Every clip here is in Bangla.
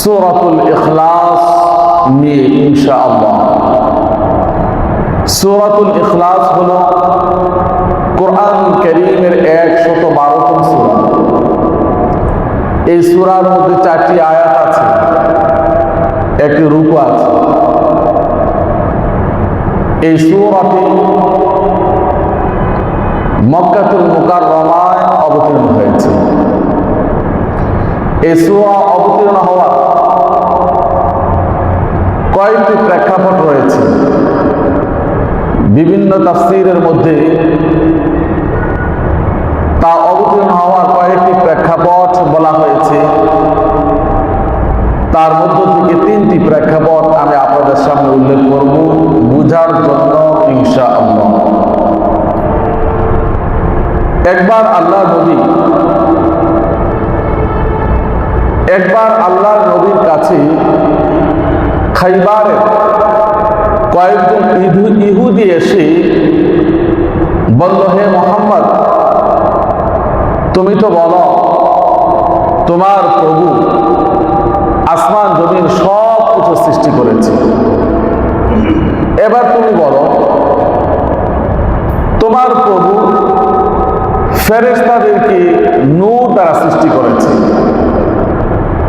সূরাতুল ইখলাস নিয়ে ইনশাআল্লাহ। সূরাতুল ইখলাস হলো কোরআন কারীমের 112তম সূরা। এই সূরার মধ্যে 4টি আয়াত আছে, একটি রুকু আছে। এই সূরাটি মক্কাতুল মুকাররমায় অবতীর্ণ হয়েছে। এই সূরা অবতীর্ণ হওয়ার কয়েকটি প্রেক্ষাপট রয়েছে। বিভিন্ন তাফসীরের মধ্যে তা অবতীর্ণ হওয়ার কয়েকটি প্রেক্ষাপট বলা হয়েছে। তার মধ্য থেকে 3টি প্রেক্ষাপট আমি আপনাদের সামনে উল্লেখ করব বুঝার জন্য ইনশাআল্লাহ। একবার আল্লাহর নবীর কাছে খাইবারের কয়েকজন ইহুদি এসে বলল, হে মুহাম্মদ, তুমি তো বলো তোমার প্রভু আসমান জমিন সব কিছু সৃষ্টি করেছে। এবার তুমি বলো তোমার প্রভু ফেরেশতাদেরকে নূর দ্বারা সৃষ্টি করেছে,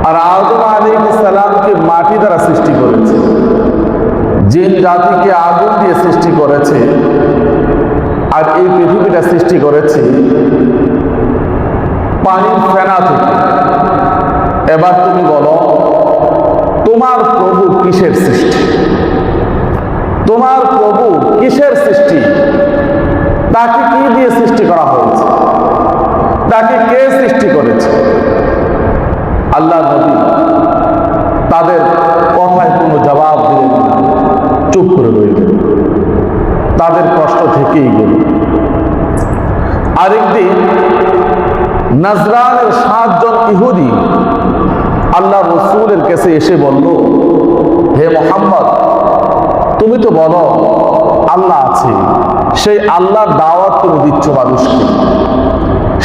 আর আদম আলাইহিস সালামকে মাটি দ্বারা সৃষ্টি করেছে, জিন জাতিকে আগুন দিয়ে সৃষ্টি করেছে, আর এই পৃথিবীটা সৃষ্টি করেছে পানির ফেনা থেকে। এবার তুমি বলো তোমার প্রভু কিসের সৃষ্টি? তোমার প্রভু কিসের সৃষ্টি? তাকে কি দিয়ে সৃষ্টি করা হয়েছে? তাকে কে সৃষ্টি করেছে? আল্লাহ নবী তাদের কথায় কোনো জবাব দিলেন না, চুপ করে রইলেন। তাদের কষ্ট থেকেই গেল। আরেকদিন নাজরানের 7 জন ইহুদি আল্লাহ রসুলের কাছে এসে বলল, হে মুহাম্মদ, তুমি তো বলো আল্লাহ আছে, সেই আল্লাহর দাওয়াত তুমি দিচ্ছ মানুষকে,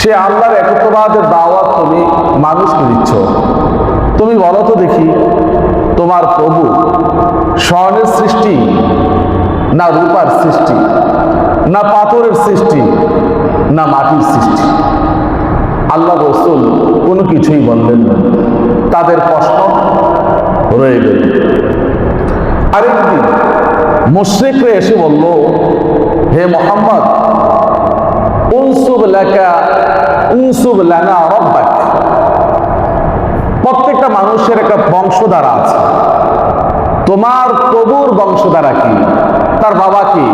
সে আল্লাহর একত্ববাদের দাওয়াত তুমি মানুষকে দিচ্ছ। তুমি বলো তো দেখি, তোমার প্রভু স্বর্ণের সৃষ্টি, না রূপার সৃষ্টি, না পাথরের সৃষ্টি, না মাটির সৃষ্টি? আল্লাহ রসুল কোনো কিছুই বললেন না। তাদের প্রশ্ন রয়ে গেল। আরেকদিন মুশরিকরা এসে বলল, হে মুহাম্মদ, উনসুব লানা রাব্বাক। প্রত্যেকটা মানুষের একটা বংশধারা আছে। তোমার প্রভুর বংশধারা কি? তার বাবা কি?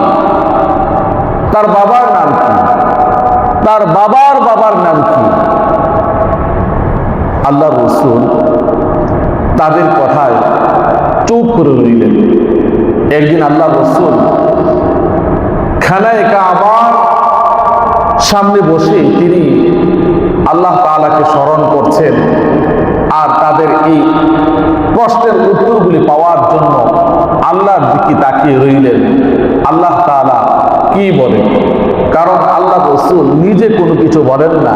তার বাবার নাম কি? তার বাবার বাবার নাম কি? আল্লাহ রসুল তাদের কথায় চুপ করে রইলেন। একদিন আল্লাহ রসুল খানায়ে কাবার সামনে বসে তিনি আল্লাহ তাআলাকে স্মরণ করছেন, আর তাদের এই প্রশ্নের উত্তরগুলি পাওয়ার জন্য আল্লাহর দিকে তাকিয়ে রইলেন। আল্লাহ তাআলা কি বলেন? কারণ আল্লাহ রসুল নিজে কোনো কিছু বলেন না,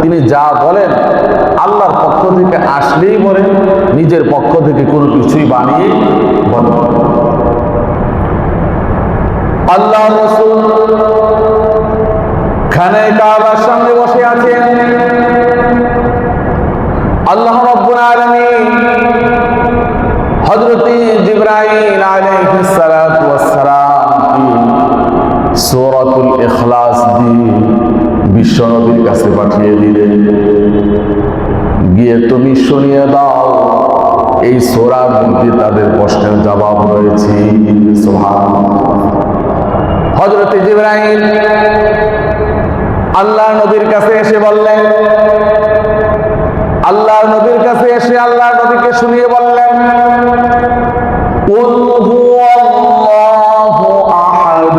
তিনি যা বলেন আল্লাহর পক্ষ থেকে আসলেই বলেন, নিজের পক্ষ থেকে কোনো কিছুই বানিয়ে বলেন। আল্লাহ রসুল খানায়ে কাবার সামনে বসে আছেন। আল্লাহ রাব্বুল আলামিন হযরত জিবরাইল আলাইহিস সালাতু ওয়াস সালাম সূরাতুল ইখলাস দিয়ে বিশ্ব নবীর কাছে পাঠিয়ে দিলেন, গিয়ে তুমি শুনিয়ে দাও এই সূরার মধ্যে তাদের প্রশ্নের জবাব রয়েছে। সুবহানাল্লাহ। হযরত জিবরাইল আল্লাহ নবীর কাছে এসে বললেন, আল্লাহ নবীর কাছে এসে আল্লাহ নবীকে শুনিয়ে বললেন, কুল হুয়াল্লাহু আহাদ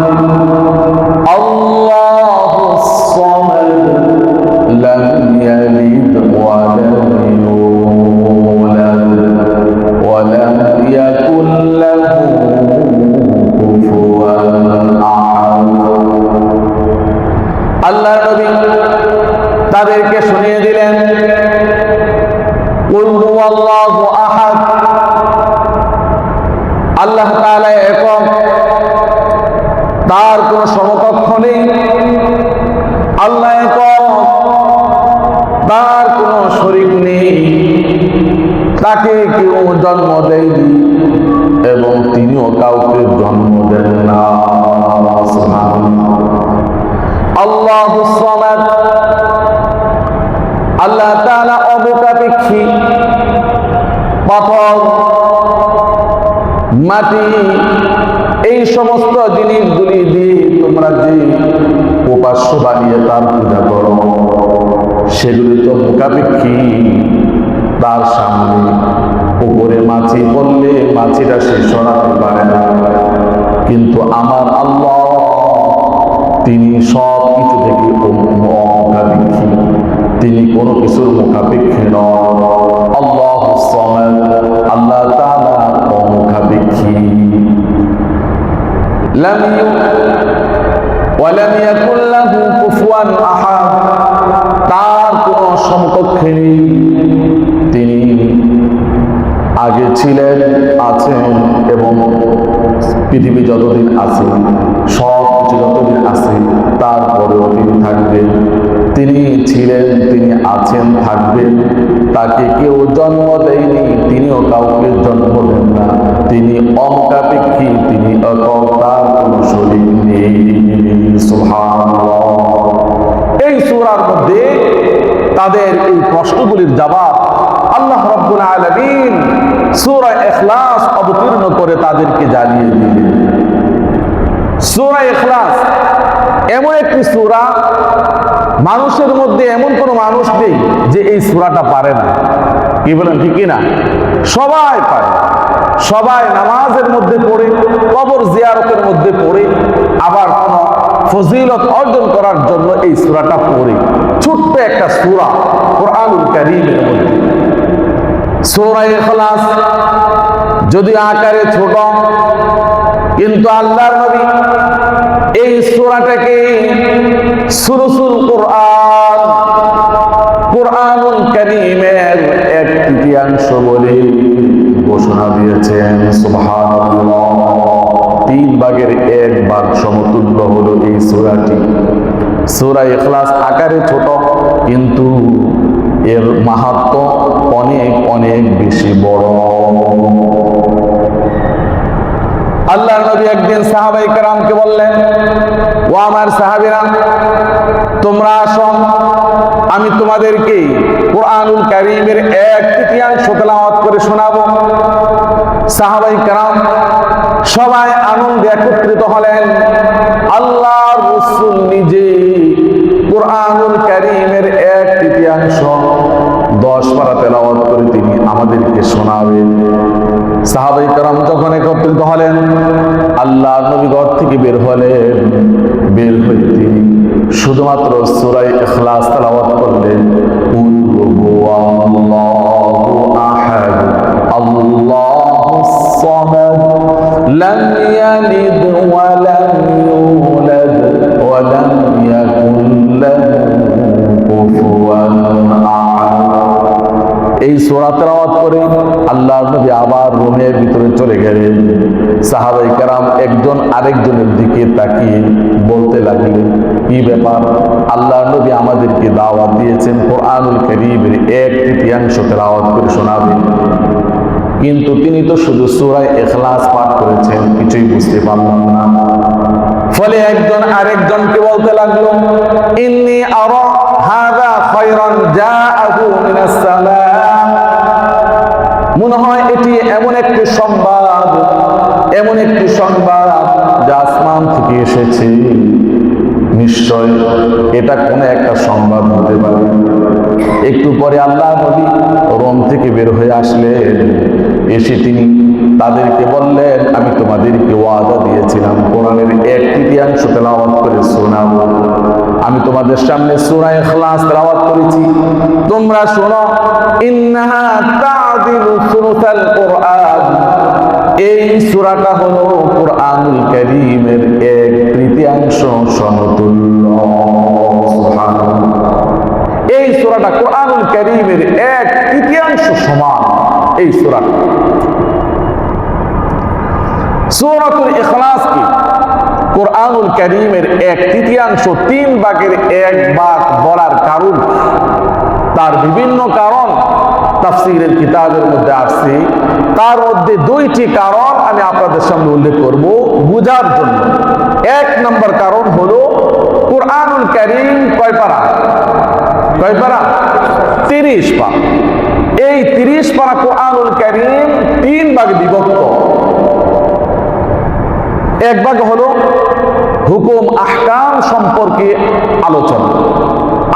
আল্লাহুস সামাদ লাম ইয়ালিদ ওয়া লাম ইউলাদ ওয়া লাম ইয়াকুল লাহু কুফুয়ান আহাদ। আল্লাহ নবী তাদেরকে শুনিয়ে দিলেন, কুল হুয়াল্লাহু আহাদ তাকে কেউ জন্ম দেয়নি এবং তিনিও কাউকে জন্ম দেন না। আল্লাহুস সামাদ, আল্লাহ তাআলা অমুখাপেক্ষী। পাথর, মাটি, এই সমস্ত জিনিসগুলি দিয়ে তোমরা যে উপাস্য বানিয়ে তার পূজা করো, সেগুলি তো মুখাপেক্ষী। তার সামনে উপরে মাছি বললে মাছিটা সে সরাতে পারে না, কিন্তু আমার আল্লাহ তিনি সব কিছু থেকে অমুখাপেক্ষী, তিনি কোনো কিছুর মুখাপেক্ষী নন। আল্লাহুস সামাদ, আল্লাহ তাআলা অমুখাপেক্ষী। লাম ওয়া লাম ইয়াকুল লাহু কুফুয়ান আহাদ, তার কোনো সমকক্ষ নেই। তিনি আগে ছিলেন, আছেন এবং পৃথিবী যতদিন আছে, সব কিছু যতদিন আছে, তারপরেও তিনি থাকবেন। তিনি ছিলেন, তিনি আছেন, থাকবেন। তাকে কেউ জন্ম দেয়নি, তিনিও কাউকে জন্ম দেন না। তিনি অমুখাপেক্ষী, তিনি একক, তার কোনো শরীক নেই। সুবহানাল্লাহ। এই সূরার মধ্যে তাদের এই প্রশ্নগুলির জবাব আল্লাহ রাব্বুল আলামিন সূরা ইখলাস অবতীর্ণ করে তাদেরকে জানিয়ে দিলেন। সূরা ইখলাস এমন একটি সূরা, মানুষের মধ্যে এমন কোনো মানুষ নেই যে এই সূরাটা পারে না। কি বলেন, ঠিক কিনা? সবাই পারে, সবাই নামাজের মধ্যে পড়ে, কবর জিয়ারতের মধ্যে পড়ে, আবার কোন ফজিলত অর্জন করার জন্য এই সূরাটা পড়ে। ছোট্ট একটা সূরা কোরআনুল কারীমের মধ্যে। সূরা ইখলাস যদি আকারে ছোট, কিন্তু আল্লাহর নবী এই সূরাটাকে সুরুসুল কোরআন, কোরআনুল কারীমের এক তৃতীয়াংশ বলে ঘোষণা দিয়েছেন। সুবহানাল্লাহ। 3 ভাগের 1 ভাগ সমতুল্য হলো এই সূরাটি। সূরা ইখলাস আকারে ছোট, কিন্তু এর মাহাত্ম্য অনেক অনেক বেশি বড়। আল্লাহর নবী একদিন সাহাবায়ে কেরামকে বললেন, ও আমার সাহাবীরা, তোমরা আসো, আমি তোমাদেরকে কোরআনুল কারীমের 1/3 তেলাওয়াত করে শোনাবো। সাহাবায়ে কেরাম সবাই আনন্দে একত্রিত হলেন। আল্লাহর রাসূল নিজে কোরআনুল কারীমের 1/3 10 পারা তেলাওয়াত করে তিনি আমাদেরকে শোনাবেন। সাহাবায়ে কেরাম যখন একত্রিত হলেন, আল্লাহর নবী ঘর থেকে বের হলেন। বের হয়ে তিনি শুধুমাত্র সূরা ইখলাস তেলাওয়াত করলেন। কুল হুয়াল্লাহু আহাদ, আল্লাহুস সামাদ, লাম ইয়ালিদ ওয়া লাম ইউলাদ ওয়া লাম ইয়াকুল লাহু কুফুয়ান আহাদ। এই সূরা তেলাওয়াত করে আল্লাহর নবী আবার রুমের ভিতরে চলে গেলেন। সাহাবায়ে কেরাম একজন আরেকজনের দিকে তাকিয়ে বলতে লাগলেন, কি ব্যাপার? আল্লাহর নবী আমাদেরকে দাওয়াত দিয়েছেন কোরআনুল কারীমের 1/3 তেলাওয়াত করে শোনাবেন, কিন্তু তিনি তো শুধু সূরা ইখলাস পাঠ করেছেন, কিছুই বুঝতে পারলাম না। ফলে একজন আরেকজনকে বলতে লাগলো, ইন্নী আরা হাযা খায়রান জাআহু মিনাস সামা, মনে হয় এটি এমন একটি সংবাদ, এমন একটি সংবাদ যা আসমান থেকে এসেছে। নিশ্চয় এটা কোন একটা সংবাদ হতে পারে। একটু পরে আল্লাহ নবী রোম থেকে বের হয়ে আসলেন। এসে তিনি তাদেরকে বললেন, আমি তোমাদেরকে ওয়াদা দিয়েছিলাম কোরআনের 1/3 তেলাওয়াত করে শোনাবো। আমি তোমাদের সামনে সূরা ইখলাস তেলাওয়াত করেছি, তোমরা শোনো। ইন্নাহা তা'দিলু সুলুসাল কোরআন, এই সূরাটা হলো কোরআনুল কারীমের 1/3 সমতুল্য। সুবহানাল্লাহ। এই সূরাটা কোরআনুল কারীমের 1/3 সমান। এই সূরাটা সূরাতুল ইখলাস কি কোরআনুল কারীমের 1/3 3 ভাগের 1 ভাগ বলার কারণ, তার বিভিন্ন কারণ তাফসীরের কিতাবের মধ্যে আসছে। তার মধ্যে দুইটি কারণ আমি আপনাদের সামনে উল্লেখ করব বুঝার জন্য। এক নম্বর কারণ হলো কুরআনুল কারীম কয় পারা? 30 পারা। এই 30 পারা কুরআনুল কারীম 3 ভাগে বিভক্ত। এক ভাগ হলো হুকুম আহকাম সম্পর্কে আলোচনা,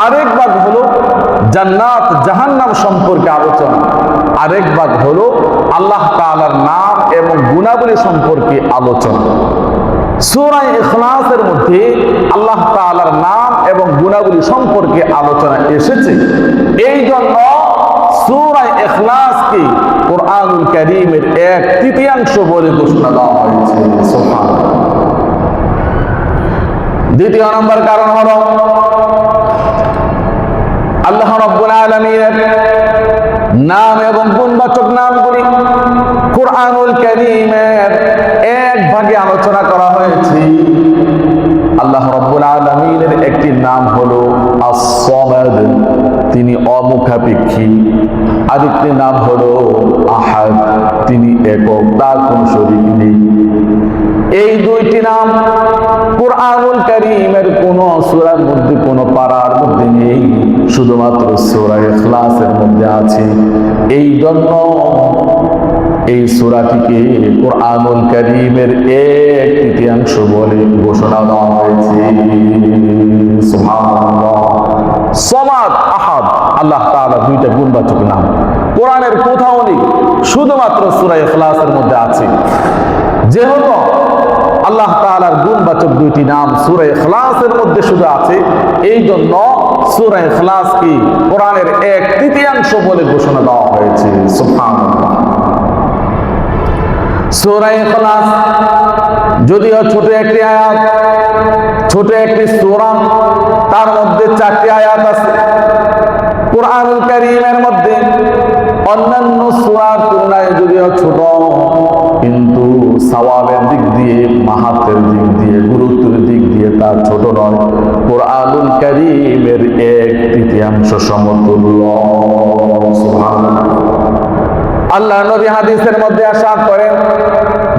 আরেক ভাগ হলো জান্নাত জাহান্নাম সম্পর্কে আলোচনা, আরেক ভাগ হলো আল্লাহ তাআলার নাম এবং গুণাবলী সম্পর্কে আলোচনা। সূরা ইখলাসের মধ্যে আল্লাহ তাআলার নাম এবং গুণাবলী সম্পর্কে আলোচনা এসেছে। এই জন্য সূরা ইখলাসকে কুরআনুল কারীমের 1/3 বলে ঘোষণা দেওয়া হয়েছে। সুবহানাল্লাহ। দ্বিতীয় নম্বর কারণ হলো আল্লাহ রাব্বুল আলামিনের নাম এবং গুণবাচক নামগুলি কুরআনুল কারীমের এক ভাগে আলোচনা করা হয়েছে। আল্লাহ রাব্বুল আলামিনের একটি নাম হলো আস-সামাদ, তিনি অমুখাপেক্ষী। আরেকটি নাম হলো আহাদ, তিনি একক, তার কোনো শরীক নেই। এই দুইটি নাম কুরআনুল কারীমের কোন সূরার মধ্যে, কোন পারার মধ্যে নেই, শুধুমাত্র সূরা ইখলাসের মধ্যে আছে। এই জন্য এই সূরাটিকে কুরআনুল কারীমের 1/3 বলে ঘোষণা দেওয়া হয়েছে। সুবহানাল্লাহ। সামাদ, আহাদ, আল্লাহ তাআলা দুইটা গুণবাচক নাম কোরআনের কোথাও নেই, শুধুমাত্র সূরা ইখলাসের মধ্যে আছে। যেহেতু আল্লাহ তাআলার গুণবাচক দুইটি নাম সূরা ইখলাসের মধ্যে শুধু আছে, এই জন্য সূরা ইখলাসকে কোরআনের 1/3 বলে ঘোষণা দেওয়া হয়েছে। সুবহানাল্লাহ। সূরা ইখলাস যদিও ছোট একটি আয়াত, ছোট একটি সূরা, তার মধ্যে 4টি আয়াত আছে। কুরআনুল কারীমের মধ্যে অন্যান্য সূরার তুলনায় যদিও ছোট, কিন্তু সওয়াবের দিক দিয়ে, মাহাত্মের দিক দিয়ে, গুরুত্বের দিক দিয়ে তার ছোট নয়। কুরআনুল কারীমের 1/3 সমতুল্য। সুবহানাল্লাহ। আল্লাহ নবী হাদিসের মধ্যে ইরশাদ করেন,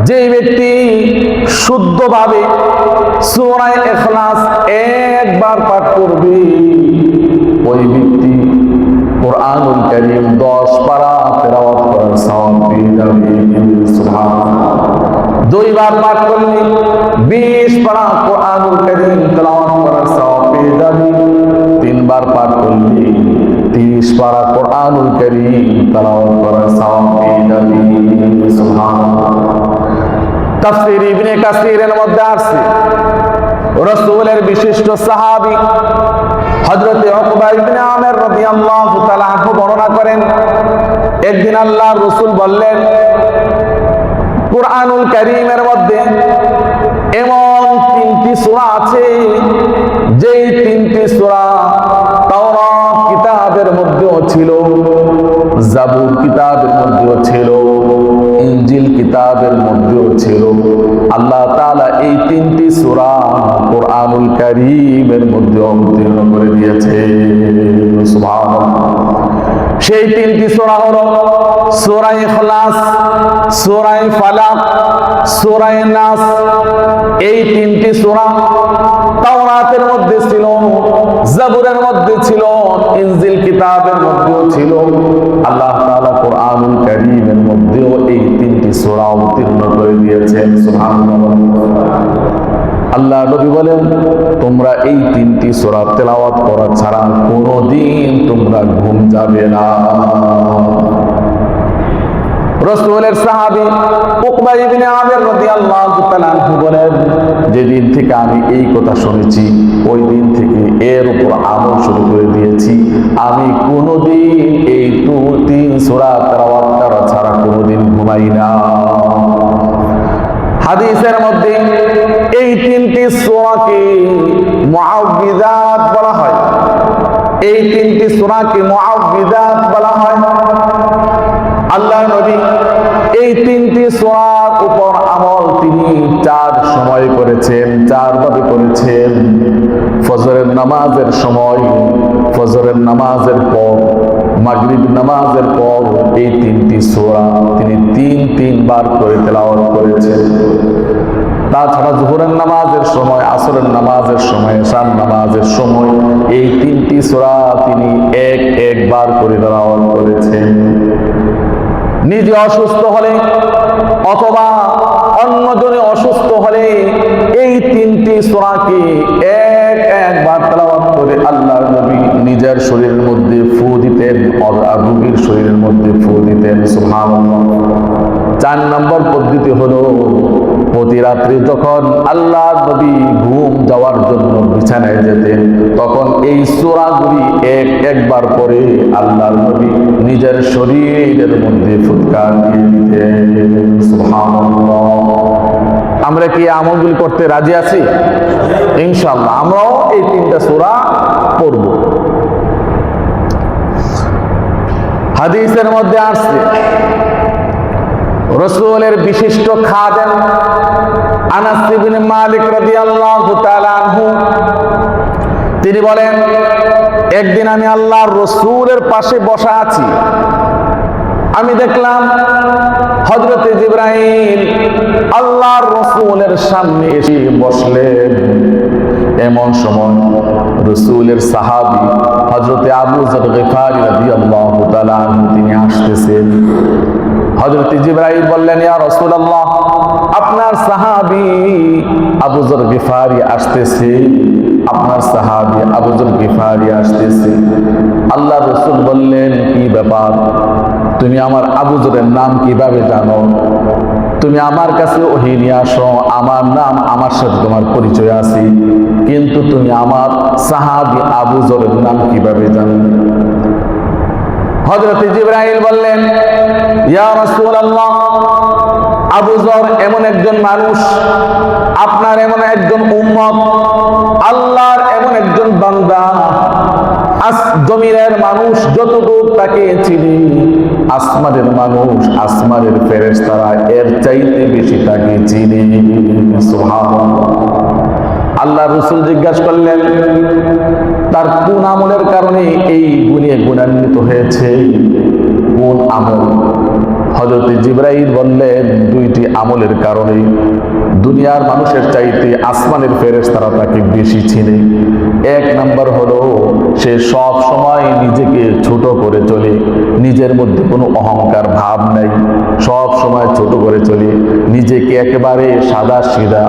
যে ব্যক্তি শুদ্ধভাবে সূরা ইখলাস একবার পাঠ করবে, ওই ব্যক্তি কুরআনুল কারীম 10 পারা তেলাওয়াত করার সওয়াব পেয়ে যাবে। সুবহানাল্লাহ। 2 বার পাঠ করলে 20 পারা কুরআনুল কারীম তেলাওয়াত করার সওয়াব পেয়ে যাবে। 3 বার পাঠ করলে 30 পারা কুরআনুল কারীম তেলাওয়াত করার সওয়াব পেয়ে যাবে। সুবহানাল্লাহ। তাফসীর ইবনে কাসীরের মধ্যে আছে, রাসূলের বিশিষ্ট সাহাবী হযরত উকবা ইবনে আমির রাদিয়াল্লাহু তাআলা আনহু বর্ণনা করেন, একদিন আল্লাহর রাসূল বললেন, কুরআনুল কারীমের মধ্যে এমন 3টি সূরা আছে, যেই 3টি সূরা তাওরাত কিতাবের মধ্যেও ছিল, জাবুর কিতাবের মধ্যেও ছিল, ইনজিল কিতাবের মধ্যেও ছিল। আল্লাহ তাআলা এই 3টি সূরা কুরআনুল কারীমের মধ্যে অবতীর্ণ করে দিয়েছে। সুবহানাল্লাহ। সেই 3টি সূরা হলো সূরা ইখলাস, সূরা ফালাক, সূরা নাস। এই 3টি সূরা তাওরাতের মধ্যে ছিল, জাবুরের মধ্যে ছিল, ইনজিল কিতাবের মধ্যেও ছিল। আল্লাহ তাআলা কুরআনুল কারীমের মধ্যেও এই 3টি সূরা অবতীর্ণ করে দিয়েছেন। সুবহানাল্লাহ। আল্লাহ নবী বলেন, তোমরা এই 3টি সূরা তেলাওয়াত করা ছাড়া কোনোদিন তোমরা ঘুম যাবে না। রাসূলের সাহাবী উকবা ইবনে আমির রাদিয়াল্লাহু তাআলা আনহু বলেন, যেদিন থেকে আমি এই কথা শুনেছি, ওই দিন থেকে এর উপর আমল শুরু করে দিয়েছি। আমি কোনোদিন এই 2-3 সূরা তেলাওয়াত করা ছাড়া কোনোদিন ঘুমাই না। হাদিসের মধ্যে এই 3টি সূরাকে মুআউযিযাত বলা হয়। এই 3টি সূরাকে মুআউযিযাত বলা হয়। আল্লাহ নবী এই 3টি সূরার উপর আমল তিনি 4 সময় করেছেন, 4 ভাবে করেছেন। ফজরের নামাজের সময়, ফজরের নামাজের পর, মাগরিব নামাজের পর এই তিনটি সূরা তিনি তিনবার করে তেলাওয়াত করেছেন। তাছাড়া জোহরের নামাজের সময়, আসরের নামাজের সময়, এশার নামাজের সময় এই তিনটি সূরা তিনি একবার করে তেলাওয়াত করেছেন। নিজে অসুস্থ হলে অথবা অন্যজনে অসুস্থ হলে এই তিনটি সূরাকে একবার তেলাওয়াত করে আল্লাহর নবী নিজের শরীরের মধ্যে ফু দিতেন আর রোগীর শরীরের মধ্যে ফু দিতেন। সুবহানাল্লাহ। 4 নম্বর পদ্ধতি হলো প্রতি রাত্রি যখন আল্লাহর নবী ঘুম যাওয়ার জন্য বিছানায় যেতেন তখন এই সূরাগুলি একবার করে আল্লাহর নবী নিজের শরীরের মধ্যে ফুৎকার দিয়ে দিতেন। সুবহানাল্লাহ। আমরা কি আমলগুলি করতে রাজি আছি? ইনশাআল্লাহ আমরাও এই 3টা সূরা পড়ব। হাদিসের মধ্যে আসছে রাসূলের বিশিষ্ট খাদেম আনাস ইবনে মালিক রাদিয়াল্লাহু তাআলা আনহু তিনি বলেন, একদিন আমি আল্লাহর রাসূলের পাশে বসা আছি, আমি দেখলাম হযরত জিবরাইল আল্লাহর রাসূলের সামনে এসে বসলেন। এমন সময় রাসূলের সাহাবী হযরত আবু যর গিফারি রাদিয়াল্লাহু তাআলা আনহু তিনি আসতেছেন। হযরত জিবরাইল বললেন, ইয়া রাসূলুল্লাহ, আপনার সাহাবী আবু যর গিফারি আসতেছে, আপনার সাহাবী আবু যর গিফারি আসতেছে। আল্লাহর রাসূল বললেন, কি ব্যাপার? তুমি আমার আবু যরের নাম কিভাবে জানো? তুমি আমার কাছে ওহী নিয়ে আসো, আমার নাম, আমার সাথে তোমার পরিচয় আছে, কিন্তু তুমি আমার সাহাবী আবু যরের নাম কিভাবে জানো? হযরত জিবরাইল বললেন, ইয়া রাসূলুল্লাহ, আবু যর এমন একজন মানুষ, আপনার এমন একজন উম্মত, আল্লাহর এমন একজন বান্দা, জমিনের মানুষ যতটুকু তাকে চিনি, আসমানের মানুষ, আসমানের ফেরেশতারা এর চাইতে বেশি তাকে চিনি। সুবহানাল্লাহ। আল্লাহ রাসূল জিজ্ঞাসা করলেন, তার কোন আমলের কারণে এই গুণে গুণান্বিত হয়েছে? কোন আমল? হযরত জিবরাইল বললেন, 2টি আমলের কারণে দুনিয়ার মানুষের চাইতে আসমানের ফেরেশতারা তাকে বেশি চিনে। 1 নম্বর হলো সে সব সময় নিজেকে ছোট করে চলে, নিজের মধ্যে কোনো অহংকার ভাব নাই, সব সময় ছোট করে চলে, নিজেকে একেবারে সাদা সিধা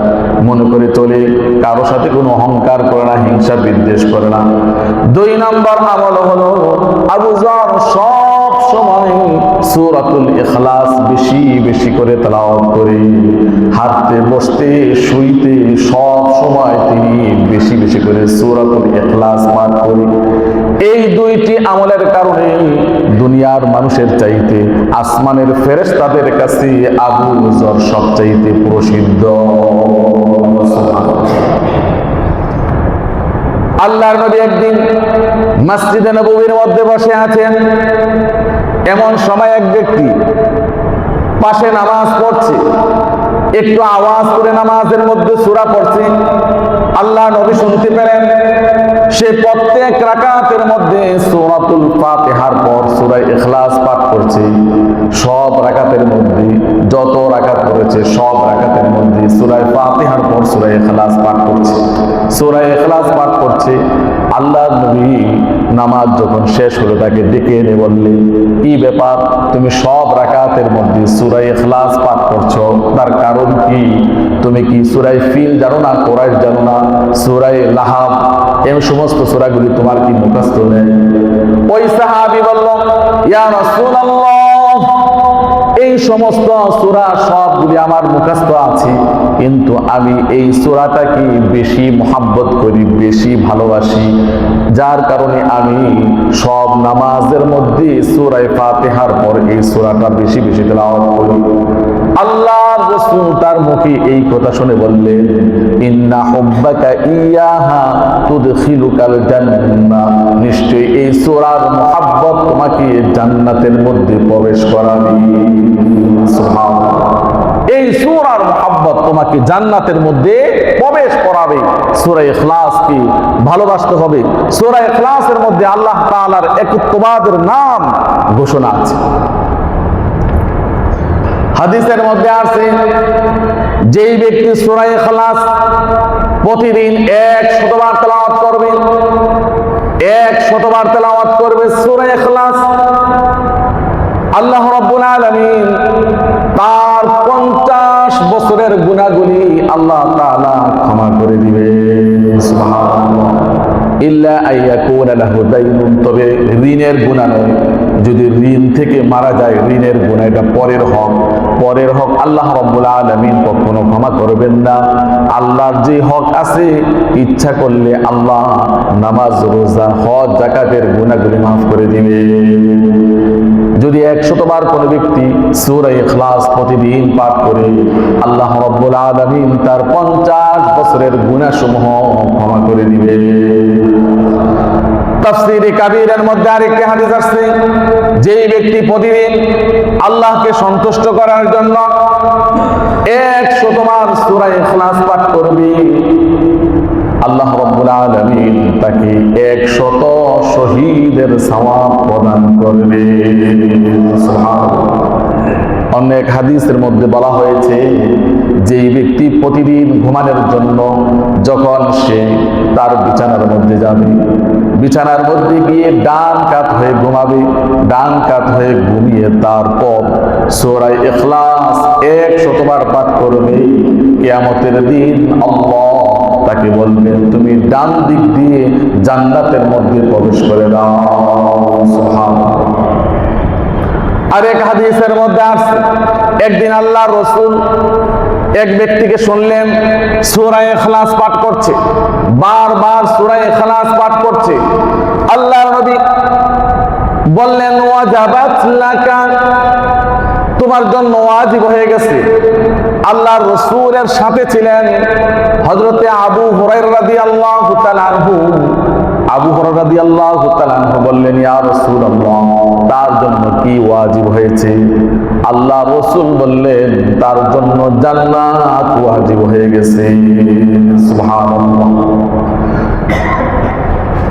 মনে করে চলে, কারো সাথে কোনো অহংকার করে না, হিংসা বিদ্বেষ করে না। 2 নম্বর আমল হলো আবু যর সব সময় সূরাতুল ইখলাস বেশি বেশি করে তেলাওয়াত করে, হাঁটতে বসতে শুইতে সব সময় তিনি বেশি বেশি করে সূরাতুল ইখলাস পাঠ করে। এই 2টি আমলের কারণে দুনিয়ার মানুষের চাইতে আসমানের ফেরেশতাদের কাছে আবু যর সবচাইতে প্রসিদ্ধ। আল্লাহর নবী একদিন মসজিদে নববীর মধ্যে বসে আছেন, এমন সময় এক ব্যক্তি পাশে নামাজ পড়ছে, একটু আওয়াজ করে নামাজের মধ্যে সূরা পড়ছে। আল্লাহ নবী শুনতে পেলেন, সে প্রত্যেক রাকাতের মধ্যে সূরাতুল ফাতিহার পর সূরা ইখলাস পাঠ করছে। সব রাকাতের মধ্যে যত রাকাত করেছে সব রাকাতের মধ্যে সূরা ফাতিহার পর সূরা ইখলাস পাঠ করছে, সূরা ইখলাস পাঠ করছে। আল্লাহ নবী নামাজ যখন শেষ হলো তাকে ডেকে এনে বললেন, কি ব্যাপার, তুমি সব রাকাতের মধ্যে সূরা ইখলাস পাঠ করছো, তার কারণ কি? তুমি কি সূরা ফিল জানো না, কুরাইশ জানো না, সূরা লাহাব, এই সমস্ত সূরাগুলি তোমার কি মুখস্থ নেই? ওই সাহাবী বলল, ইয়া রাসূলুল্লাহ, এই সমস্ত সূরা সবগুলি আমার মুখস্থ আছে, কিন্তু আমি এই সূরাটাকে বেশি মহব্বত করি, বেশি ভালোবাসি, যার কারণে আমি সব নামাজের মধ্যে সূরা ফাতিহার পর এই সূরাটা বেশি বেশি তেলাওয়াত করি। আল্লাহর রাসূল তার মুখে এই কথা শুনে বললেন, ইন্না হুব্বাকা ইয়াহা তুদখিলুকাল জান্নাহ, নিশ্চয়ই এই সূরার মহব্বত তোমাকে জান্নাতের মধ্যে প্রবেশ করাবে। সুবহানাল্লাহ। এই সূরার মহব্বত তোমাকে জান্নাতের মধ্যে প্রবেশ করাবে। সূরা ইখলাস কি ভালোবাসতে হবে। সূরা ইখলাসের মধ্যে আল্লাহ তাআলার একত্ববাদের নাম ঘোষণা আছে। হাদিসের মধ্যে আছে, যেই ব্যক্তি সূরা ইখলাস প্রতিদিন 100 বার তেলাওয়াত করবে, 100 বার তেলাওয়াত করবে সূরা ইখলাস, আল্লাহ রাব্বুল আলামিন তার 50 বছরের গুনাহগুলি আল্লাহ তাআলা ক্ষমা করে দিবে। সুবহানাল্লাহ। ইল্লা আইয়াকুনা লাহু দাইনুন, তবে ঋণের গুনাহ নয়। যদি ঋণ থেকে মারা যায়, ঋণের গুনাহ, এটা পরের হক আল্লাহ রাব্বুল আলামিন কখনো ক্ষমা করবেন না। আল্লাহর যে হক আছে, ইচ্ছা করলে আল্লাহ নামাজ, রোজা, হজ, যাকাতের গুনাহগুলি মাফ করে দিবে। যদি 100 বার কোনো ব্যক্তি সূরা ইখলাস প্রতিদিন পাঠ করে, আল্লাহ রাব্বুল আলামিন তার 50 বছরের গুনাহসমূহ ক্ষমা করে দিবে। তাফসীরে কাবীরের মধ্যে আরেকটি হাদিস আছে, যেই ব্যক্তি প্রতিদিন আল্লাহকে সন্তুষ্ট করার জন্য 100 বার সূরা ইখলাস পাঠ করবে, আল্লাহ রাব্বুল আলামিন তাকে 100 শহীদের সওয়াব প্রদান করবে। সুবহানাল্লাহ। অনেক হাদিসের মধ্যে বলা হয়েছে, যেই ব্যক্তি প্রতিদিন ঘুমানোর জন্য যখন সে তার বিছানার মধ্যে যাবে, বিছানার মধ্যে গিয়ে ডান কাত হয়ে ঘুমাবে, ডান কাত হয়ে ঘুমিয়ে তারপর সূরা ইখলাস 100 বার পাঠ করবে, কিয়ামতের দিন আল্লাহ তাকে বলবেন, তুমি ডান দিক দিয়ে জান্নাতের মধ্যে প্রবেশ করে দাও। সুবহানাল্লাহ। আরেক হাদিসের মধ্যে আছে, একদিন আল্লাহর রাসূল এক ব্যক্তিকে শুনলেন সূরা ইখলাস পাঠ করছে, বারবার সূরা ইখলাস পাঠ করছে। আল্লাহর নবী বললেন, ওয়াজাবাত লাকা, তোমার জন্য ওয়াজিব হয়ে গেছে। আল্লাহর রাসূলের সাথে ছিলেন হযরতে আবু হুরায়রা রাদিয়াল্লাহু তাআলা আনহু। আবু হুরায়রা রাদিয়াল্লাহু তাআলা আনহু বললেন, ইয়া রাসূলুল্লাহ, তার জন্য কি ওয়াজিব হয়েছে? আল্লাহ রাসূল বললেন, তার জন্য জান্নাত ওয়াজিব হয়ে গেছে। সুবহানাল্লাহ।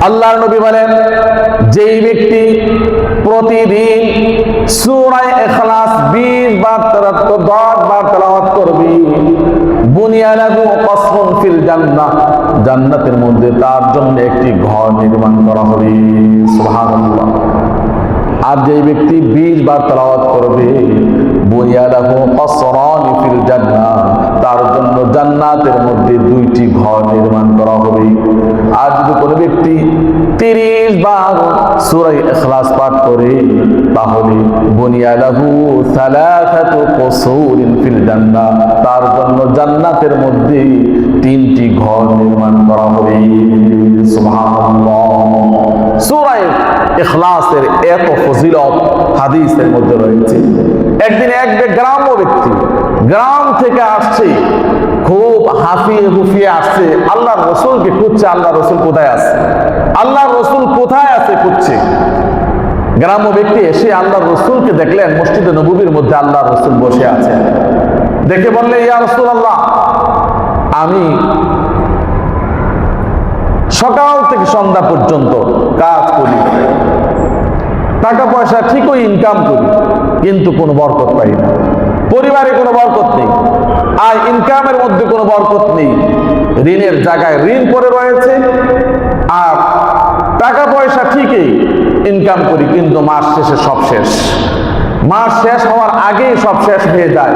আল্লাহর নবী বলেন, যেই ব্যক্তি প্রতিদিন সূরা ইখলাস 20 বার 10 বার তেলাওয়াত করবে, বুনিয়া লাহু কসরুন ফিল জান্নাহ, জান্নাতের মধ্যে তার জন্য একটি ঘর নির্মাণ করা হবে। সুবহানাল্লাহ। আর যেই ব্যক্তি 20 বার তেলাওয়াত করবে, বুনিয়া লাহু কসরান ফিল জান্নাহ, তার জন্য জান্নাতের মধ্যে 2টি ঘর নির্মাণ করা হবে। আর যদি কোনো ব্যক্তি 30 বার সূরা ইখলাস পাঠ করে, তাহলে বুনিয়া লাহু সালাসাতু কুসুরিন ফিল জান্নাহ, তার জন্য জান্নাতের মধ্যে 3টি ঘর নির্মাণ করা হবে। সুবহানাল্লাহ। সূরা ইখলাসের এত ফজিলত হাদিসের মধ্যে রয়েছে। একদিন এক গ্রাম্য ব্যক্তি গ্রাম থেকে আসছে, খুব হাঁফিয়ে হুফিয়ে আসছে, আল্লাহর রাসূলকে খুঁজছে, আল্লাহর রাসূল কোথায় আছে, আল্লাহর রাসূল কোথায় আছে খুঁজছে। গ্রাম্য ব্যক্তি এসে আল্লাহর রাসূলকে দেখলেন মসজিদে নববীর মধ্যে আল্লাহর রাসূল বসে আছেন। দেখে বললেন, ইয়া রাসূলুল্লাহ, আমি সকাল থেকে সন্ধ্যা পর্যন্ত কাজ করি, টাকা পয়সা ঠিকই ইনকাম করি, কিন্তু কোনো বরকত পাই না, পরিবারে কোনো বরকত নেই, আর ইনকামের মধ্যে কোনো বরকত নেই, ঋণের জায়গায় ঋণ পড়ে রয়েছে, আর টাকা পয়সা ঠিকই ইনকাম করি, কিন্তু মাস শেষে সব শেষ, মাস শেষ হওয়ার আগেই সব শেষ হয়ে যায়।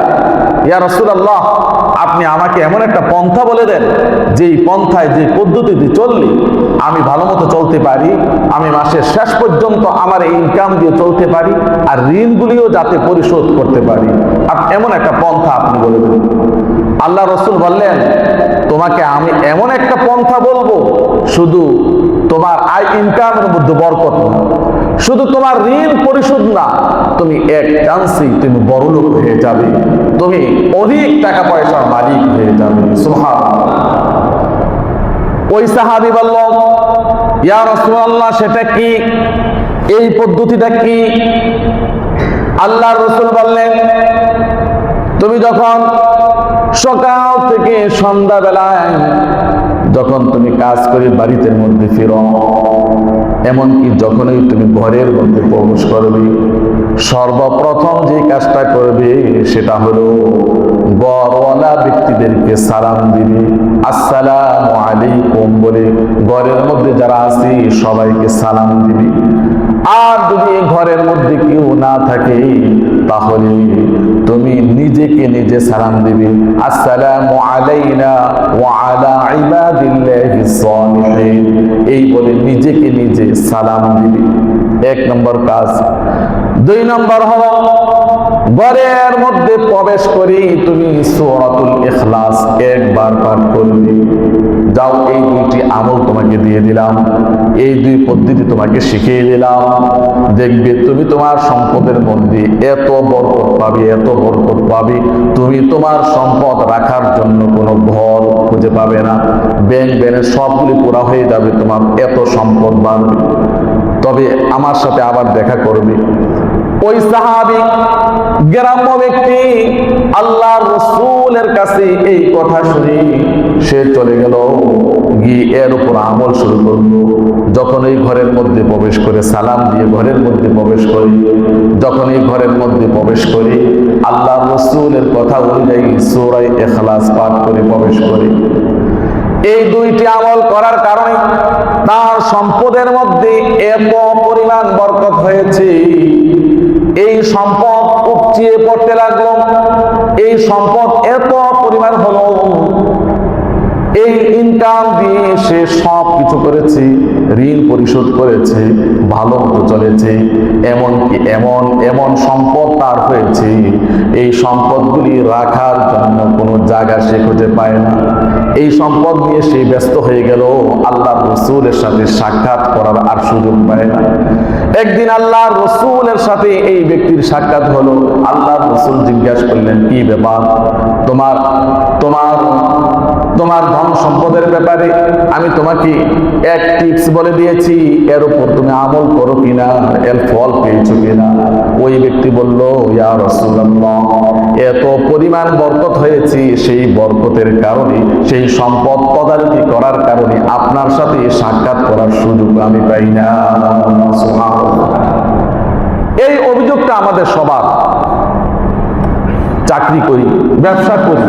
ইয়া রাসূলুল্লাহ, আপনি আমাকে এমন একটা পন্থা বলে দেন, যেই পন্থায়, যে পদ্ধতিতে চললে আমি ভালো মতো চলতে পারি, আমি মাসের শেষ পর্যন্ত আমার ইনকাম দিয়ে চলতে পারি, আর ঋণগুলিও যাতে পরিশোধ করতে পারি, এমন একটা পন্থা আপনি বলে দেন। আল্লাহ রাসূল বললেন, তোমাকে আমি এমন একটা পন্থা বলবো, শুধু তোমার আয় ইনকামের মধ্যে বরকত না, শুধু তোমার ঋণ পরিশোধ না, তুমি এক চান্সেই তুমি বড়লোক হয়ে যাবে, তুমি অধিক টাকা পয়সার মালিক হয়ে যাবে। সুবহানাল্লাহ। ওই সাহাবী বলল, ইয়া রাসূলুল্লাহ, সেটা কি, এই পদ্ধতিটা কি? আল্লাহর রাসূল বললেন, তুমি যখন সকাল থেকে সন্ধ্যা বেলায় যখন তুমি কাজ করে বাড়িতে মধ্যে ফিরো, এমনকি যখনই তুমি ঘরের মধ্যে প্রবেশ করবে, সর্বপ্রথম যে কাজটা করবে সেটা হলো ঘরওয়ালা ব্যক্তিদেরকে সালাম দিবে, আসসালামু আলাইকুম বলে ঘরের মধ্যে যারা আছে সবাইকে সালাম দিবে। আর যদি ঘরের মধ্যে কেউ না থাকে তাহলে তুমি নিজেকে নিজে সালাম দিবে, আসসালামু আলাইনা ওয়া আলা ইবাদিল্লাহিস সালিহিন, এই বলে নিজেকে নিজে সালাম দিবে। এক নম্বর কাজ। দুই নম্বর হলো ঘরের মধ্যে প্রবেশ করি তুমি সূরাতুল ইখলাস একবার পাঠ করবে। যাও, এই দুইটি আমল তোমাকে দিয়ে দিলাম, এই দুই পদ্ধতি তোমাকে শিখিয়ে দিলাম। দেখবে তুমি তোমার সম্পদের মধ্যে এত বরকত পাবে, এত বরকত পাবে, তুমি তোমার সম্পদ রাখার জন্য কোনো ঘর খুঁজে পাবে না। ব্যাংক ব্যালেন্স সবগুলি পুরা হয়ে যাবে, তোমার এত সম্পদ বাড়বে। তবে আমার সাথে আবার দেখা করবে। ওই সাহাবী গ্রাম্য ব্যক্তি আল্লাহর রাসূলের কাছে এই কথা শুনে সে চলে গেল, গিয়ে এর উপর আমল শুরু করলো। যখন এই ঘরের মধ্যে প্রবেশ করে সালাম দিয়ে ঘরের মধ্যে প্রবেশ করি, যখন এই ঘরের মধ্যে প্রবেশ করি আল্লাহর রাসূলের কথা অনুযায়ী সূরা ইখলাস পাঠ করে প্রবেশ করি। এই দুইটি আমল করার কারণে তার সম্পদের মধ্যে এত পরিমাণ বরকত হয়েছে, এই সম্পদ উপচিয়ে পড়তে লাগলো। এই সম্পদ এত পরিমাণ হলো, এই ইনকাম দিয়ে সে সব কিছু করেছে, ঋণ পরিশোধ করেছে, ভালো মতো চলেছে, এমনকি এমন এমন সম্পদ তার হয়েছে, এই সম্পদগুলি রাখার জন্য কোনো জায়গা সে খুঁজে পায় না। এই সম্পদ নিয়ে সে ব্যস্ত হয়ে গেল, আল্লাহর রাসূলের সাথে সাক্ষাৎ করার আর সুযোগ পায় না। একদিন আল্লাহর রাসূলের সাথে এই ব্যক্তির সাক্ষাৎ হলো। আল্লাহর রাসূল জিজ্ঞাসা করলেন, কি ব্যাপার তোমার তোমার তোমার ধন সম্পদের ব্যাপারে আমি তোমাকে এক টিপস বলে দিয়েছি, এর উপর তুমি আমল করো কিনা, এর ফল পেয়েছো কিনা? ওই ব্যক্তি বলল, ইয়া রাসূলুল্লাহ, এত পরিমাণ বরকত হয়েছে, সেই বরকতের কারণে, সেই সম্পদ তদারকি করার কারণে আপনার সাথে সাক্ষাৎ করার সুযোগ আমি পাই না। সুবহানাল্লাহ। এই অভিযোগটা আমাদের সবার। চাকরি করি, ব্যবসা করি,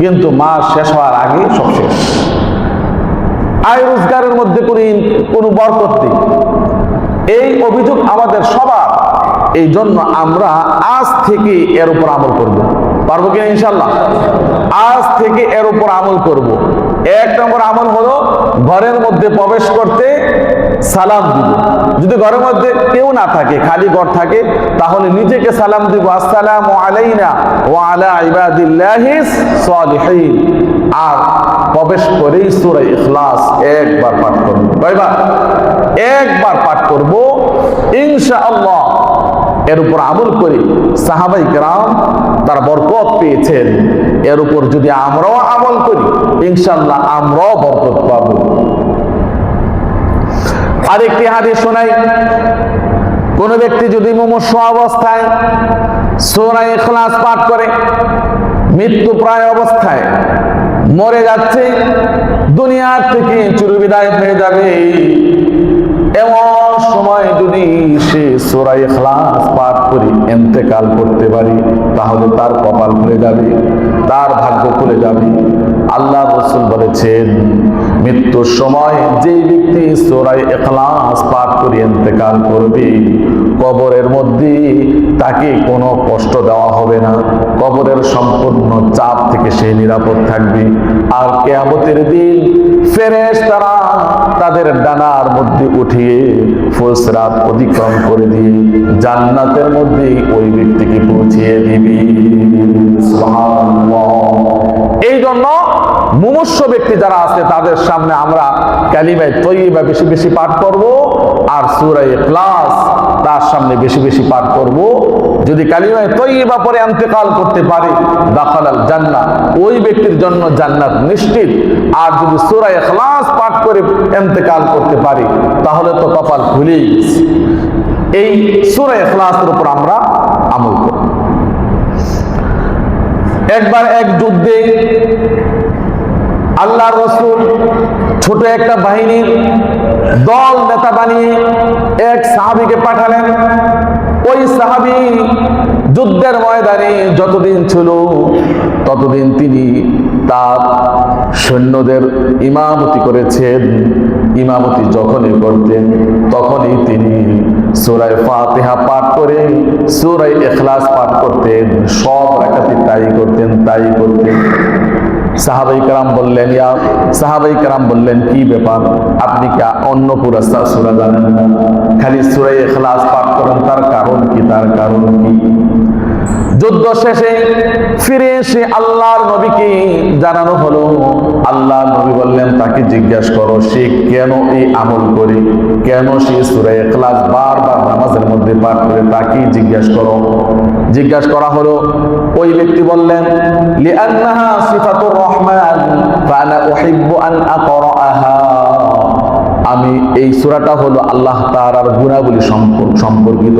কিন্তু মাস শেষ হওয়ার আগে সব শেষ। আয় রোজগারের মধ্যে কোনো বরকত নেই। এই অভিযোগ আমাদের সবার। এই জন্য আমরা আজ থেকে এর উপর আমল করব। পারবো কিনা ইনশাল্লাহ? আজ থেকে এর উপর আমল করব। এক নম্বর আমল হলো ঘরের মধ্যে প্রবেশ করতে সালাম দিব। যদি ঘরের মধ্যে কেউ না থাকে, খালি ঘর থাকে, তাহলে নিজেকে সালাম দিব, আসসালামু আলাইনা ওয়া আলা ইবাদিল্লাহিস সালিহিন। আর প্রবেশ করেই সূরা ইখলাস একবার পাঠ করব। কয়বার? একবার পাঠ করব ইনশাআল্লাহ। এর উপর আমল করে সাহাবায়ে কেরাম তারা বরকত পেয়েছেন। এর উপর যদি আমরাও আমল করি ইনশাআল্লাহ আমরাও বরকত পাব। আরেকটি হাদিস শোনাই। কোন ব্যক্তি যদি মুমূর্ষু অবস্থায় সূরা ইখলাস পাঠ করে, মৃত্যু প্রায় অবস্থায় মরে যাচ্ছে, দুনিয়ার থেকে চিরবিদায় হয়ে যাবে, এমন সময় যদি সে সূরা ইখলাস পাঠ করে ইন্তেকাল করতে পারে, তাহলে তার কপাল খুলে যাবে, তার ভাগ্য খুলে যাবে। আল্লাহর রাসূল বলেছেন, মৃত্যুর সময় যে ব্যক্তি সূরা ইখলাস পাঠ করে ইন্তেকাল করবে, কবরের মধ্যে তাকে কোনো কষ্ট দেওয়া হবে না, কবরের সম্পূর্ণ চাপ থেকে সে নিরাপদ থাকবে। আর কিয়ামতের দিন ফেরেশতারা তাদের ডানার মধ্যে উঠিয়ে ফুলসিরাত অতিক্রম করে দিয়ে জান্নাতের মধ্যে ওই ব্যক্তিকে পৌঁছিয়ে দিবে। সুবহানাল্লাহ। এই জন্য মুমূর্ষু ব্যক্তি যারা আছে তাদের সামনে আমরা কালিমা তয়্যিবা বেশি বেশি পাঠ করব, আর সূরা ইখলাস তার সামনে বেশি বেশি পাঠ করব। যদি কালিমা তয়্যিবা পরে ইন্তেকাল করতে পারে, দাখালাল জান্নাহ, ওই ব্যক্তির জন্য জান্নাত নিশ্চিত। আর যদি সূরা ইখলাস পাঠ করে ইন্তেকাল করতে পারে, তাহলে তো কপাল খুলেই গেছে। এই সূরা ইখলাসের উপর আমরা আমল করব। একবার এক যুদ্ধে আল্লাহর রাসূল ছোট একটা বাহিনীর দল নেতা বানিয়ে এক সাহাবীকে পাঠালেন। ওই সাহাবী যুদ্ধের ময়দানে যতদিন ছিল ততদিন তিনি তার সৈন্যদের ইমামতি করেছেন। ইমামতি যখনই করতেন তখনই তিনি সূরা ফাতিহা পাঠ করে সূরা ইখলাস পাঠ করতেন। সব রাকাতে তাই করতেন। সাহাবাই কেরাম বললেন কি ব্যাপার, আপনি কি অন্য পুরা সূরা জানেন না, খালি সূরা ইখলাস পাঠ করেন, তার কারণ কি? যুদ্ধ শেষে ফিরে এসে আল্লাহর নবীকে জানানো হলো। আল্লাহর নবী বললেন, তাকে জিজ্ঞাসা করো সে কেন এই আমল করে, কেন সে সূরা ইখলাস বারবার নামাজের মধ্যে পাঠ করে, তাকে জিজ্ঞাসা করা হলো। ওই ব্যক্তি বললেন, লিআন্নাহা সিফাতুর রহমান ফাআনা উহিব্বু আন আকরাআহা। আমি এই সূরাটা হলো আল্লাহ তাআলার গুণাবলী সম্পর্কিত।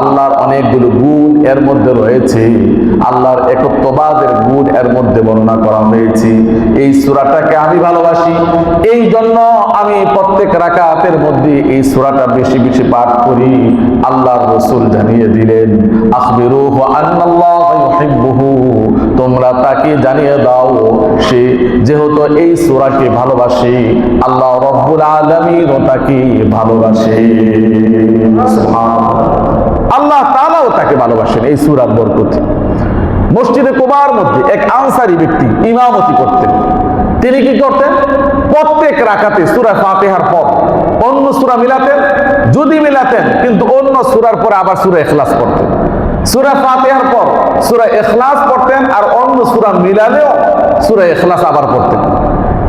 আল্লাহর অনেকগুলো গুণ এর মধ্যে রয়েছে, আল্লাহর একত্ববাদের গুণ এর মধ্যে বর্ণনা করা হয়েছে। এই সূরাটাকে আমি ভালোবাসি, এই জন্য আমি প্রত্যেক রাকাতের মধ্যে এই সূরাটা বেশি বেশি পাঠ করি। আল্লাহর রাসূল জানিয়ে দিলেন, আখবিরুহু আন্নাল্লাহা ইউহিব্বুহু, তোমরা তাকে জানিয়ে দাও সে যেহেতু এই সূরাকে ভালোবাসে, আল্লাহ রাব্বুল আলামিন তাকে ভালোবাসে। আল্লাহ তাআলাও তাকে ভালোবাসেন এই সূরার বরকতে। মসজিদে কুবার মধ্যে এক আনসারী ব্যক্তি ইমামতি করতেন। তিনি কি করতেন? প্রত্যেক রাকাতে সূরা ফাতিহার পর অন্য সূরা মিলাতেন, যদি মিলাতেন কিন্তু অন্য সূরার পরে আবার সূরা ইখলাস পড়তেন। সূরা ফাতিহার পর সূরা ইখলাস পড়তেন, আর অন্য সূরা মিলালেও সূরা ইখলাস আবার পড়তেন।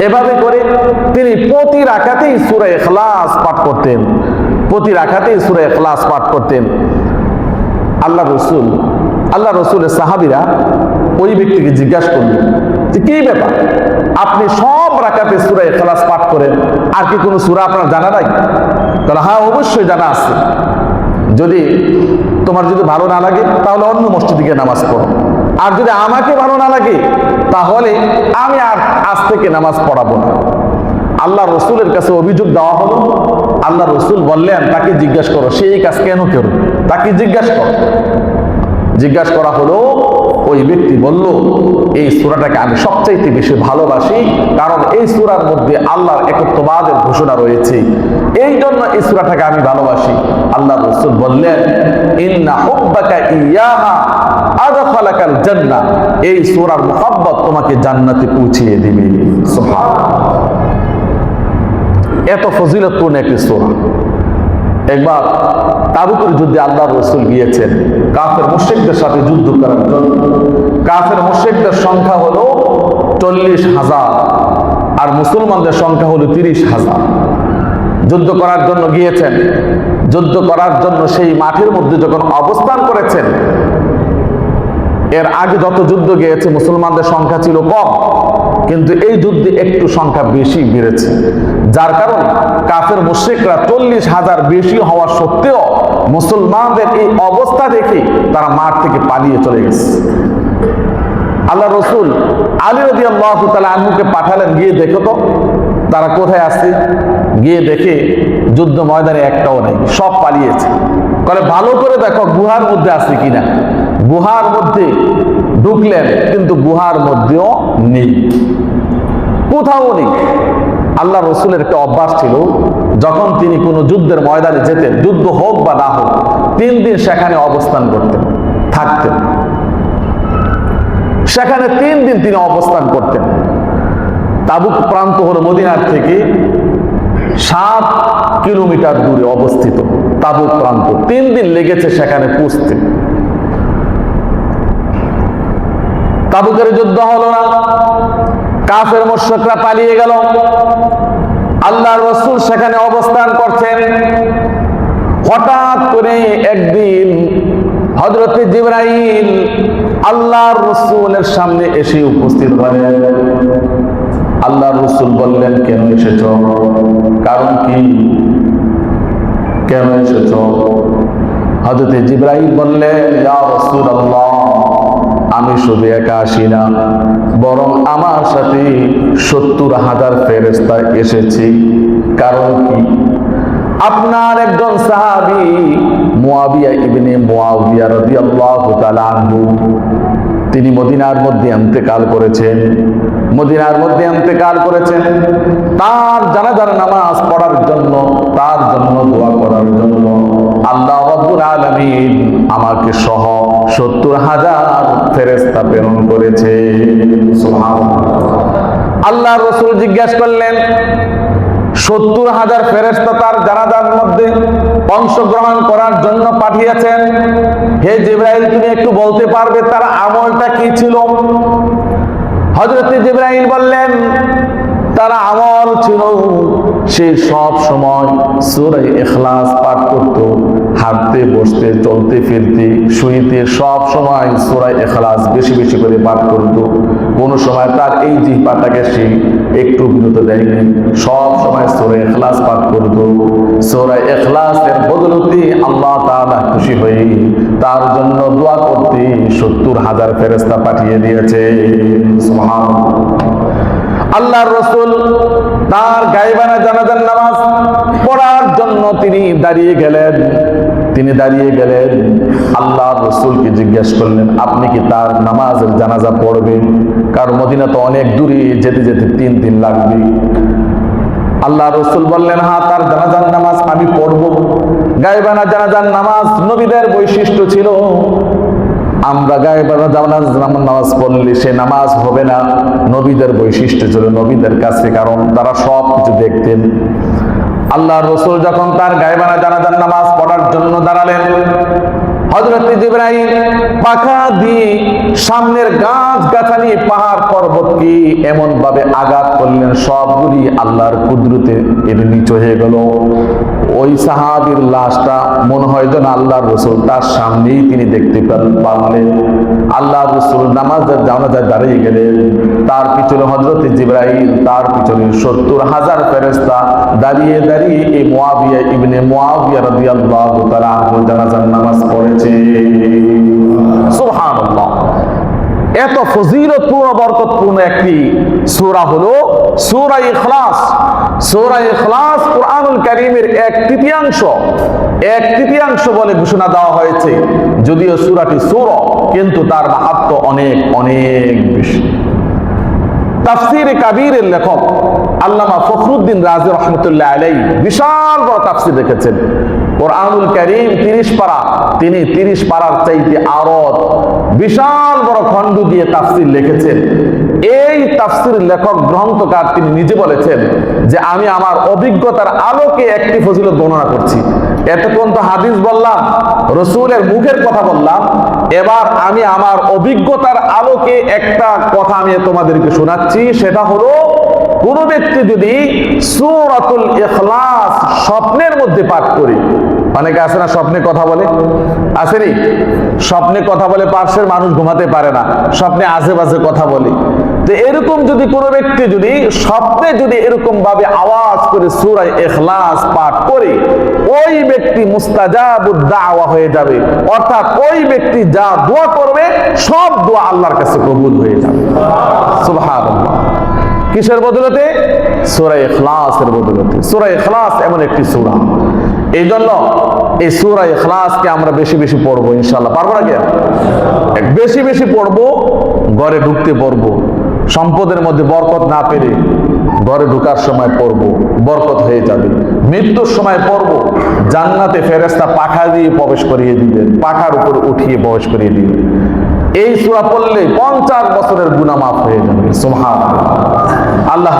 এভাবে করে তিনি প্রতি রাকাতেই সূরা ইখলাস পাঠ করতেন। আল্লাহ রাসূলের সাহাবীরা ওই ব্যক্তিকে জিজ্ঞাসা করলেন যে কি ব্যাপার, আপনি সব রাকাতে সূরা ইখলাস পাঠ করেন, আর কি কোনো সূরা আপনার জানা নাই? তাহলে হ্যাঁ, অবশ্যই জানা আছে। তোমার যদি ভালো না লাগে তাহলে অন্য মসজিদে গিয়ে নামাজ পড়ো, আর যদি আমাকে ভালো না লাগে তাহলে আমি আর আজ থেকে নামাজ পড়াবো না। আল্লাহ রাসূলের কাছে অভিযোগ দেওয়া হলো। আল্লাহ রাসূল বললেন, তাকে জিজ্ঞাসা করো সে এই কাজ কেন করো, তাকে জিজ্ঞাসা করা হলো। ওই ব্যক্তি বলল, এই সূরাটাকে আমি সবচাইতে বেশি ভালোবাসি, কারণ এই সূরার মধ্যে আল্লাহর একত্ববাদের ঘোষণা রয়েছে, এই জন্য এই সূরাটাকে আমি ভালোবাসি। আল্লাহ রাসূল বললেন, ইন্না হুব্বাকা ইয়াহা আদখালাকাল জান্নাহ, এই সূরার মুহাব্বত তোমাকে জান্নাতে পৌঁছিয়ে দিবে। সুবহানাল্লাহ, এত ফজিলতপূর্ণ একটি সূরা। একবার তাবুকের যুদ্ধে আল্লাহর রাসূল গিয়েছেন কাফের মুশরিকদের সাথে যুদ্ধ করার জন্য। কাফের মুশরিকদের সংখ্যা হলো 40,000 আর মুসলমানদের সংখ্যা হলো 30,000। যুদ্ধ করার জন্য গিয়েছেন। যুদ্ধ করার জন্য সেই মাঠের মধ্যে যখন অবস্থান করেছেন, এর আগে যত যুদ্ধ গিয়েছে মুসলমানদের সংখ্যা ছিল কম, কিন্তু এই যুদ্ধে একটু সংখ্যা বেশি বেড়েছে, যার কারণে কাফের মুশরিকরা 40,000 বেশি হওয়া সত্ত্বেও মুসলমানদের এই অবস্থা দেখে তারা মাঠ থেকে পালিয়ে চলে গেছে। আল্লাহ রাসূল আলী রাদিয়াল্লাহু তাআলা আনহুকে পাঠালেন, গিয়ে দেখো তো তারা কোথায় আছে। গিয়ে দেখে যুদ্ধ ময়দানে একটাও নাই, সব পালিয়েছে। বলে ভালো করে দেখো গুহার মধ্যে আছে কিনা। গুহার মধ্যে ঢুকলেন, কিন্তু গুহার মধ্যেও নেই, কোথাও নেই। আল্লাহ রাসূলের একটা অভ্যাস ছিল, যখন তিনি কোনো যুদ্ধের ময়দানে যেতেন, যুদ্ধ হোক বা না হোক, 3 দিন সেখানে অবস্থান থাকতেন। সেখানে 3 দিন তিনি অবস্থান করতেন। তাবুক প্রান্ত হলো মদিনার থেকে 7 কিলোমিটার দূরে অবস্থিত। তাবুক প্রান্ত 3 দিন লেগেছে সেখানে পৌঁছতে। তাবুকের যুদ্ধ হলো না, কাফের মুশরিকরা পালিয়ে গেল। আল্লাহর রাসূল সেখানে অবস্থান করছেন। হঠাৎ করে একদিন হযরত জিবরাইল আল্লাহর রাসূলের সামনে এসে উপস্থিত হলেন। আল্লাহর রাসূল বললেন, কেন এসেছো? কারণ কি? কেন এসেছো? হযরত জিবরাইল বললেন, ইয়া রাসূলুল্লাহ, আমি শুধু একা আসি না, বরং আমার সাথে 70,000 ফেরেশতা এসেছে। কারণ কি? আপনার একজন সাহাবী মুয়াবিয়া ইবনে মুয়াবিয়া রাদিয়াল্লাহু তাআলা আনহু, তিনি মদিনার মধ্যে ইন্তেকাল করেছেন। মদিনার মধ্যে ইন্তেকাল করেছেন, তার জানাজার নামাজ পড়ার জন্য, তার জন্য দোয়া করার জন্য আল্লাহ রাব্বুল আলামিন আমাকে সহ 70,000 ফেরেশতা প্রেরণ করেছে। সুবহানাল্লাহ। আল্লাহর রাসূল জিজ্ঞাসা করলেন, 70,000 ফেরেশতা তার জানাজার মধ্যে অংশগ্রহণ করার জন্য পাঠিয়েছেন। হে জিবরাইল, তুমি একটু বলতে পারবে তার আমলটা কি ছিল? হযরত জিবরাইল বললেন, তার আমল ছিল সে সব সময় সূরা ইখলাস পাঠ করত। হাঁটতে, বসতে, চলতে ফিরতে, শুইতে সব সময় সূরা ইখলাস বেশি বেশি করে পাঠ করত। কোন সময় তার এই জিহ্বাটাকে সে একটু বিরত দেয়নি, সব সময় সূরা ইখলাস পাঠ করত। সূরা ইখলাসের বদৌলতে আল্লাহ তাআলা খুশি হয়ে তার জন্য দোয়া করতে 70,000 ফেরেশতা পাঠিয়ে দিয়েছে। সুবহানাল্লাহ। আল্লাহর রাসূল তার গায়বানা জানাজার নামাজ পড়ার জন্য তিনি দাঁড়িয়ে গেলেন। আল্লাহর রাসূলকে জিজ্ঞাসা করলেন, আপনি কি তার নামাজের জানাজা পড়বেন? কারণ মদিনা তো অনেক দূরে, যেতে যেতে 3 দিন লাগবে। আল্লাহর রাসূল বললেন, হ্যাঁ, তার জানাজার নামাজ আমি পড়ব। গায়বানা জানাজার নামাজ নবীদের বৈশিষ্ট্য ছিল। আমরা গায়বানা জানাজার নামাজ পড়লে সে নামাজ হবে না। নবীদের বৈশিষ্ট্য ছিল নবীদের কাছে, কারণ তারা সব কিছু দেখতেন। আল্লাহর রাসূল যখন তার গায়বানা জানাজার নামাজ পড়ার জন্য দাঁড়ালেন, হযরত জিবরাইল পাখা দিয়ে সামনের গাছ গাছালি পাহাড় পর্বতকে এমন ভাবে আঘাত করলেন, সবগুলি আল্লাহর কুদরতে এর নিচে হয়ে গেল। ওই সাহাবীর লাশটা মনে হয় যেন আল্লাহর রাসূল তার সামনেই তিনি দেখতে পারলেন। আল্লাহর রাসূল নামাজের জানাজায় দাঁড়িয়ে গেলেন, তার পিছনে হযরত জিবরাইল, তার পিছনে 70,000 ফেরেশতা দাঁড়িয়ে দাঁড়িয়ে এই মুয়াবিয়া ইবনে মুয়াবিয়া রাদিয়াল্লাহু তাআলা আনহু জানাজার নামাজ পড়েছে। সুবহানাল্লাহ। এত ফজিলতপূর্ণ বরকতপূর্ণ একটি সূরা হলো সূরা ইখলাস। সূরা ইখলাস কুরআনুল কারীমের 1/3 বলে ঘোষণা দেওয়া হয়েছে। যদিও সূরাটি সূরা, কিন্তু তার মাহাত্ম্য অনেক অনেক বেশি। তাফসীরে কাবীরের লেখক আল্লামা ফখরুদ্দিন রাজি রাহমাতুল্লাহ আলাইহি বিশাল বড় তাফসীর লিখেছেন। কুরআনুল কারীম 30 পারা, তিনি 30 পারার চাইতে আরো বিশাল বড় খণ্ড দিয়ে তাফসীর লিখেছেন। এই তাফসীর লেখক গ্রন্থকার তিনি নিজে বলেছেন যে আমি আমার অভিজ্ঞতার আলোকে একটি ফজিলত বর্ণনা করছি। এতক্ষণ তো হাদিস বললাম, রাসূলের মুখের কথা বললাম, এবার আমি আমার অভিজ্ঞতার আলোকে একটা কথা আমি তোমাদেরকে শোনাচ্ছি। সেটা হলো, কোন ব্যক্তি যদি সূরাতুল ইখলাস স্বপ্নের মধ্যে পাঠ করে, অনেকে আছে না স্বপ্নে কথা বলে, আসেনি? স্বপ্নে কথা বলে, পাশের মানুষ ঘুমাতে পারে না, স্বপ্নে আজেবাজে কথা বলে। তো এরকম যদি কোনো ব্যক্তি যদি স্বপ্নে যদি এরকম ভাবে আওয়াজ করে সূরা ইখলাস পাঠ করে, ওই ব্যক্তি মুস্তাজাবুদ দাওয়া হয়ে যাবে। অর্থাৎ ওই ব্যক্তি যা দোয়া করবে সব দোয়া আল্লাহর কাছে কবুল হয়ে যাবে। সুবহানাল্লাহ। কিসের বদলতে? সূরা ইখলাসের বদলতে। সূরা ইখলাস এমন একটি সূরা, এই জন্য এই সূরা ইখলাসকে আমরা বেশি বেশি পড়বো ইনশাআল্লাহ। পারবো না কি? বেশি বেশি পড়বো, ঘরে ঢুকতে পড়বো। সম্পদের মধ্যে বরকত না পেরে ঘরে ঢোকার সময় পড়বো, বরকত হয়ে যাবে। মৃত্যুর সময় পড়বো, জান্নাতে ফেরেশতা পাখা দিয়ে প্রবেশ করিয়ে দিবেন, পাখার উপরে উঠিয়ে প্রবেশ করিয়ে দিবেন। এই সূরা পড়লে 50 বছরের গুনাহ মাফ হয়ে যাবে। সুবহানাল্লাহ। আল্লাহ